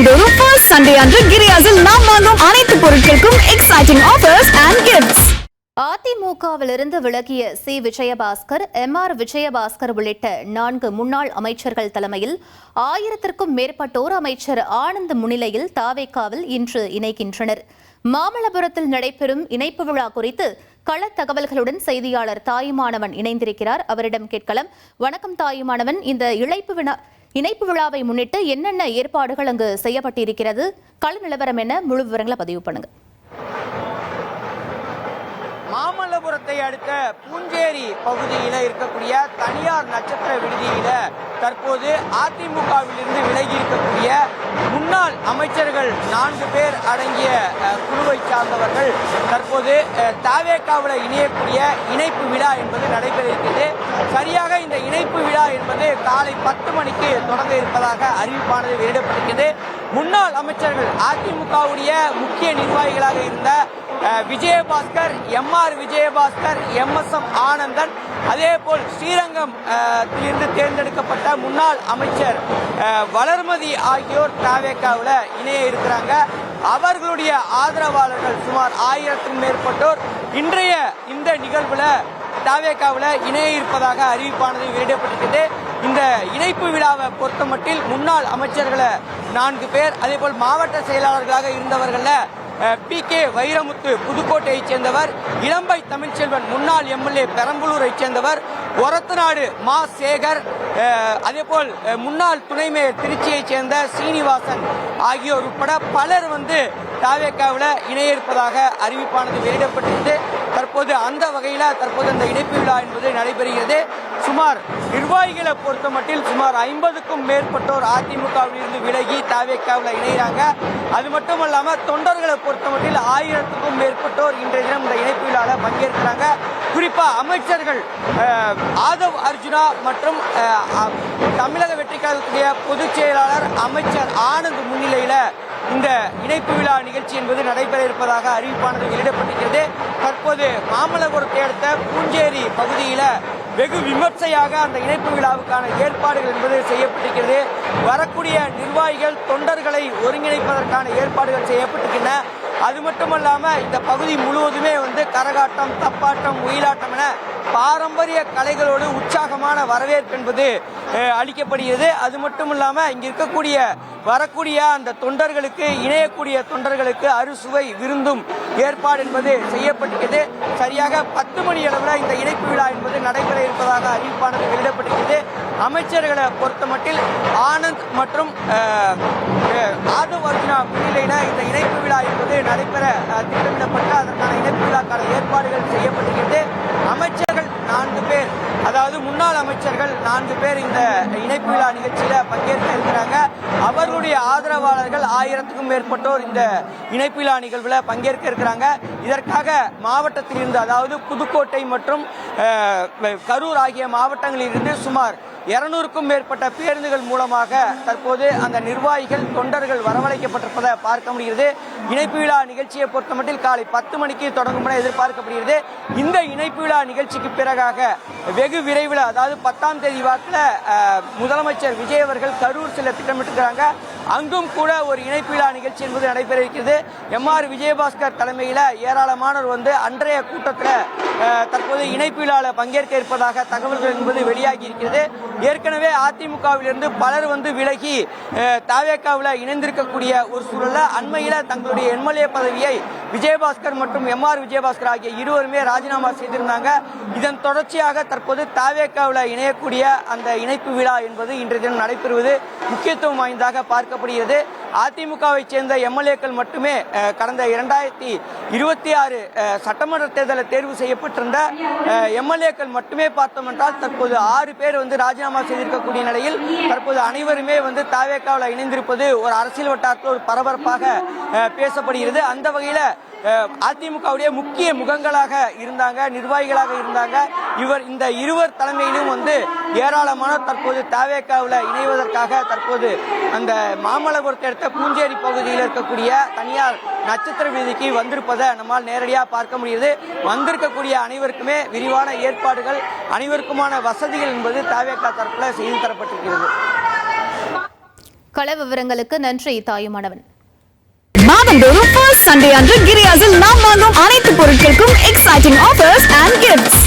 ஆண்டுதோறும் first Sunday அன்று கிரியாஸில் நாம் வாங்கும் அனைத்து பொருட்களுக்கும் எக்ஸைட்டிங் ஆஃபர்ஸ் அண்ட் கிஃப்ட்ஸ். அதிமுகவிலிருந்து விலகிய சி. விஜயபாஸ்கர், எம்.ஆர். விஜயபாஸ்கர் உள்ளிட்ட 4 முன்னாள் அமைச்சர்கள் தலைமையில் 1000க்கும் மேற்பட்டோர் அமைச்சர் ஆனந்த் முன்னிலையில் தாவேகாவில் இன்று இணைகின்றனர். மாமல்லபுரத்தில் நடைபெறும் இணைப்பு விழா குறித்து கள தகவல்களுடன் செய்தியாளர் தாயுமானவன் இணைந்திருக்கிறார். அவரிடம் கேட்கலாம். வணக்கம் தாயுமானவன், இந்த இணைப்பு விழாவை முன்னிட்டு என்னென்ன ஏற்பாடுகள் அங்கு செய்யப்பட்டிருக்கிறது, கள நிலவரம் என்ன, முழு விவரங்களை பதிவு பண்ணுங்க. மாமல்லபுரத்தை அடுத்த பூஞ்சேரி பகுதியில் இருக்கக்கூடிய தனியார் நட்சத்திர விடுதியில தற்போது அதிமுகவிலிருந்து விலகி இருக்கக்கூடிய முன்னாள் அமைச்சர்கள் 4 பேர் அடங்கிய குழுவை சார்ந்தவர்கள் தற்போது தாவேகாவில் இணையக்கூடிய இணைப்பு விழா என்பது நடைபெற இருக்கிறது. சரியாக இந்த இணைப்பு விழா என்பது காலை 10 மணிக்கு தொடங்க இருப்பதாக அறிவிப்பானது வெளியிடப்பட்டிருக்கிறது. முன்னாள் அமைச்சர்கள் அதிமுகவுடைய முக்கிய நிர்வாகிகளாக இருந்த விஜயபாஸ்கர், எம்.ஆர். விஜயபாஸ்கர், எம்.எஸ்.எம். ஆனந்தன், அதே போல் ஸ்ரீரங்கம் இருந்து தேர்ந்தெடுக்கப்பட்ட முன்னாள் அமைச்சர் வளர்மதி ஆகியோர் தாவேகாவில் இணைய இருக்கிறாங்க. அவர்களுடைய ஆதரவாளர்கள் சுமார் 1000க்கும் மேற்பட்டோர் இன்றைய இந்த நிகழ்வுல தாவேகாவில் இணைய இருப்பதாக அறிவிப்பானது வெளியிடப்பட்டிருக்கிறது. இந்த இணைப்பு விழாவை பொறுத்தமட்டில் முன்னாள் அமைச்சர்களை 4 பேர், அதே போல் மாவட்ட செயலாளர்களாக இருந்தவர்கள பி.கே. வைரமுத்து புதுக்கோட்டையைச் சேர்ந்தவர், இளம்பை தமிழ்ச்செல்வன் முன்னாள் எம்எல்ஏ பெரம்பலூரைச் சேர்ந்தவர், ஒரத்தநாடு மா சேகர், அதேபோல் முன்னாள் துணை மேயர் திருச்சியைச் சேர்ந்த சீனிவாசன் ஆகியோர் உட்பட பலர் தாவேகாவில் இணைய இருப்பதாக அறிவிப்பானது வெளியிடப்பட்டிருந்தது. தற்போது அந்த வகையில் அந்த இணைப்பு விழா என்பது நடைபெறுகிறது. சுமார் நிர்வாகிகளை பொறுத்த மட்டில் சுமார் 50க்கும் மேற்பட்டோர் அதிமுகவில் இருந்து விலகி தாவேகாவில் இணைகிறாங்க. அது மட்டுமல்லாமல் தொண்டர்களை பொறுத்த மட்டில் 1000க்கும் மேற்பட்டோர் இன்றைய தினம் இந்த இணைப்பு விழாவில் பங்கேற்கிறாங்க. குறிப்பா அமைச்சர்கள் ஆதவ் அர்ஜுனா மற்றும் தமிழக வெற்றிக் கழகத்துடைய பொதுச் செயலாளர் அமைச்சர் ஆனந்த் முன்னிலையில இந்த இணைப்பு விழா நிகழ்ச்சி என்பது நடைபெற இருப்பதாக அறிவிப்பானது வெளியிடப்பட்டிருக்கிறது. தற்போது மாமல்லபுரத்தை அடுத்த பூஞ்சேரி பகுதியில வெகு விமர்சையாக அந்த இணைப்பு விழாவுக்கான ஏற்பாடுகள் என்பது செய்யப்பட்டிருக்கிறது. வரக்கூடிய நிர்வாகிகள் தொண்டர்களை ஒருங்கிணைப்பதற்கான ஏற்பாடுகள் செய்யப்பட்டிருக்கின்றன. அது மட்டுமல்லாம இந்த பகுதி முழுவதுமே கரகாட்டம், தப்பாட்டம், ஒயிலாட்டம் என பாரம்பரிய கலைகளோடு உற்சாகமான வரவேற்பு என்பது அளிக்கப்படுகிறது. அது மட்டுமில்லாம இங்க இருக்கக்கூடிய வரக்கூடிய அந்த தொண்டர்களுக்கு, இணையக்கூடிய தொண்டர்களுக்கு அறுசுவை விருந்தும் ஏற்பாடு என்பது செய்யப்பட்டிருக்கிறது. சரியாக 10 மணி அளவில் இந்த இணைப்பு விழா என்பது நடைபெற இருப்பதாக அறிவிப்பானது வெளியிடப்பட்டிருக்கிறது. அமைச்சர்களை பொறுத்த மட்டில் ஆனந்த் மற்றும் ஆதவ் அர்ஜுனா முன்னிலையில இந்த இணைப்பு விழா என்பது நடைபெற திட்டமிடப்பட்டு அதற்கான இணைப்பு விழாக்கான ஏற்பாடுகள் செய்யப்பட்டிருக்கிறது. அமைச்சர்கள் 4 பேர், அதாவது முன்னாள் அமைச்சர்கள் 4 பேர் இந்த இணைப்பு விழா நிகழ்ச்சியில பங்கேற்க இருக்கிறாங்க. அவர்களுடைய ஆதரவாளர்கள் 1000க்கும் மேற்பட்டோர் இந்த இணைப்பு விழா நிகழ்வுல பங்கேற்க இருக்கிறாங்க. இதற்காக மாவட்டத்தில் இருந்து, அதாவது புதுக்கோட்டை மற்றும் கரூர் ஆகிய மாவட்டங்களில் இருந்து சுமார் 200க்கும் மேற்பட்ட பேருந்துகள் மூலமாக தற்போது அந்த நிர்வாகிகள், தொண்டர்கள் வரவழைக்கப்பட்டிருப்பதை பார்க்க முடிகிறது. இணைப்பு விழா நிகழ்ச்சியை பொறுத்தமட்டில் காலை 10 மணிக்கு தொடங்கும் என எதிர்பார்க்கப்படுகிறது. இந்த இணைப்பு விழா நிகழ்ச்சிக்கு பிறகாக வெகு விரைவில், அதாவது 10ஆம் தேதி வாக்கில் முதலமைச்சர் விஜய் அவர்கள் கரூர் செல்ல திட்டமிட்டிருக்கிறாங்க. அங்கும் கூட ஒரு இணைப்பு விழா நிகழ்ச்சி என்பது நடைபெற இருக்கிறது. எம்.ஆர். விஜயபாஸ்கர் தலைமையில் ஏராளமானோர் அன்றைய கூட்டத்தில் தற்போது இணைப்பு விழாவில் பங்கேற்க இருப்பதாக தகவல்கள் என்பது வெளியாகி இருக்கிறது. ஏற்கனவே அதிமுகவிலிருந்து பலர் விலகி தாவேகாவில் இணைந்திருக்கக்கூடிய ஒரு சூழல்ல அண்மையில் தங்களுடைய எம்எல்ஏ பதவியை விஜயபாஸ்கர் மற்றும் எம்.ஆர். விஜயபாஸ்கர் ஆகிய இருவருமே ராஜினாமா செய்திருந்தாங்க. இதன் தொடர்ச்சியாக தற்போது தாவேகாவில் இணையக்கூடிய அந்த இணைப்பு விழா என்பது இன்றைய தினம் நடைபெறுவது முக்கியத்துவம் வாய்ந்ததாக பார்க்கப்படுகிறது. அதிமுகவை சேர்ந்த எம்எல்ஏக்கள் மட்டுமே கடந்த 2026 சட்டமன்ற தேர்தலில் தேர்வு செய்யப்பட்டிருந்த எம்எல்ஏக்கள் மட்டுமே பார்த்தோம் என்றால் தற்போது 6 பேர் ராஜினாமா செய்திருக்கக்கூடிய நிலையில் தற்போது அனைவருமே தாவேகாவில் இணைந்திருப்பது ஒரு அரசியல் வட்டாரத்தில் ஒரு பரபரப்பாக பேசப்படுகிறது. அந்த வகையில் அதிமுகவுடைய முக்கிய முகங்களாக இருந்தாங்க, நிர்வாகிகளாக இருந்தாங்க. இந்த இருவர் தலைமையிலும் ஏராளமான தற்போது தாவேகாவில் இணைவதற்காக தற்போது அந்த மாமல்லபுரத்தை அடுத்த பூஞ்சேரி பகுதியில் இருக்கக்கூடிய தனியார் நட்சத்திர விடுதிக்கு வந்திருப்பதை நம்மால் நேரடியாக பார்க்க முடியுது. வந்திருக்கக்கூடிய அனைவருக்குமே விரிவான ஏற்பாடுகள், அனைவருக்குமான வசதிகள் என்பது தாவேகா தரப்பில் செய்து தரப்பட்டிருக்கிறது. கள விவரங்களுக்கு நன்றி தாயுமானவன். மாதந்தோறும் ஃபர்ஸ்ட் சண்டே அன்று கிரியாஸில் நாம் வாங்கும் அனைத்து பொருட்களுக்கும் எக்ஸைட்டிங் ஆஃபர்ஸ் அண்ட் கிஃப்ட்ஸ்.